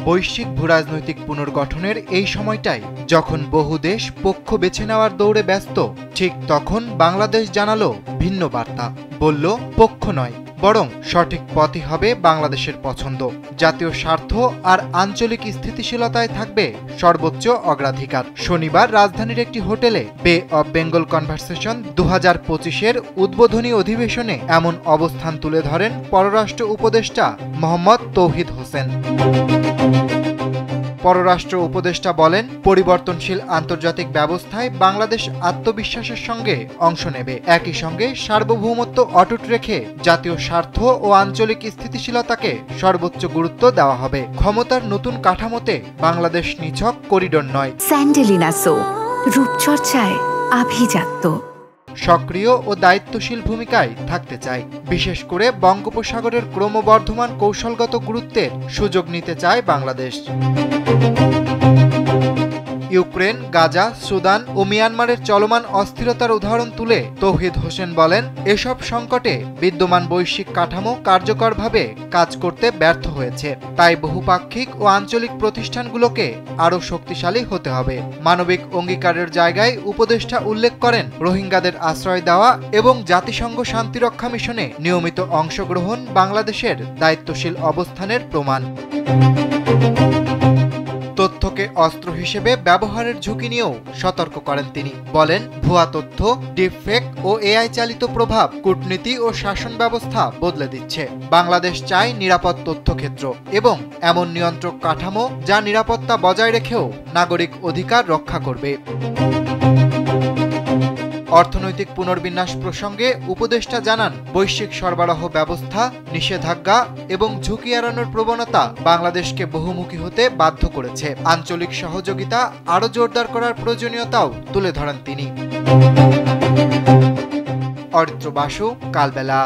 বৈশ্বিক ভূরাজনৈতিক পুনর্গঠনের এই সময়টাই যখন বহু দেশ পক্ষ বেছে নেওয়ার দৌড়ে ব্যস্ত, ঠিক তখন বাংলাদেশ জানালো ভিন্ন বার্তা। বলল, পক্ষ নয়, বরং সঠিক পথই হবে বাংলাদেশের পছন্দ। জাতীয় স্বার্থ আর আঞ্চলিক স্থিতিশীলতায় থাকবে সর্বোচ্চ অগ্রাধিকার। শনিবার রাজধানীর একটি হোটেলে বে অব বেঙ্গল কনভারসেশন 2025-এর উদ্বোধনী অধিবেশনে এমন অবস্থান তুলে ধরেন পররাষ্ট্র উপদেষ্টা মোহাম্মদ তৌহিদ হোসেন। পররাষ্ট্র উপদেষ্টা বলেন, পরিবর্তনশীল আন্তর্জাতিক ব্যবস্থায় বাংলাদেশ আত্মবিশ্বাসের সঙ্গে অংশ নেবে। একই সঙ্গে সার্বভৌমত্ব অটুট রেখে জাতীয় স্বার্থ ও আঞ্চলিক স্থিতিশীলতাকে সর্বোচ্চ গুরুত্ব দেওয়া হবে। ক্ষমতার নতুন কাঠামোতে বাংলাদেশ নিছক করিডোর নয়, স্যান্ডেলিনা সো, রূপচর্চায় আভিজাত্য। সক্রিয় ও দায়িত্বশীল ভূমিকায় থাকতে চায়। বিশেষ করে বঙ্গোপসাগরের ক্রমবর্ধমান কৌশলগত গুরুত্বের সুযোগ নিতে চায় বাংলাদেশ। ইউক্রেন, গাজা, সুদান ও মিয়ানমারের চলমান অস্থিরতার উদাহরণ তুলে তৌহিদ হোসেন বলেন, এসব সংকটে বিদ্যমান বৈশ্বিক কাঠামো কার্যকরভাবে কাজ করতে ব্যর্থ হয়েছে। তাই বহুপাক্ষিক ও আঞ্চলিক প্রতিষ্ঠানগুলোকে আরও শক্তিশালী হতে হবে। মানবিক অঙ্গীকারের জায়গায় উপদেষ্টা উল্লেখ করেন, রোহিঙ্গাদের আশ্রয় দেওয়া এবং জাতিসংঘ শান্তিরক্ষা মিশনে নিয়মিত অংশগ্রহণ বাংলাদেশের দায়িত্বশীল অবস্থানের প্রমাণ। তথ্যকে অস্ত্র হিসেবে ব্যবহারের ঝুঁকি নিয়েও সতর্ক করেন তিনি। বলেন, ভুয়া তথ্য, ডিপফেক ও এআই চালিত প্রভাব কূটনীতি ও শাসন ব্যবস্থা বদলে দিচ্ছে। বাংলাদেশ চায় নিরাপদ তথ্যক্ষেত্র এবং এমন নিয়ন্ত্রক কাঠামো যা নিরাপত্তা বজায় রেখেও নাগরিক অধিকার রক্ষা করবে। অর্থনৈতিক পুনর্বিন্যাস প্রসঙ্গে উপদেষ্টা জানান, বৈশ্বিক সরবরাহ ব্যবস্থা, নিষেধাজ্ঞা এবং ঝুঁকি এড়ানোর প্রবণতা বাংলাদেশকে বহুমুখী হতে বাধ্য করেছে। আঞ্চলিক সহযোগিতা আরও জোরদার করার প্রয়োজনীয়তাও তুলে ধরেন তিনি। অরিত্র বাসু, কালবেলা।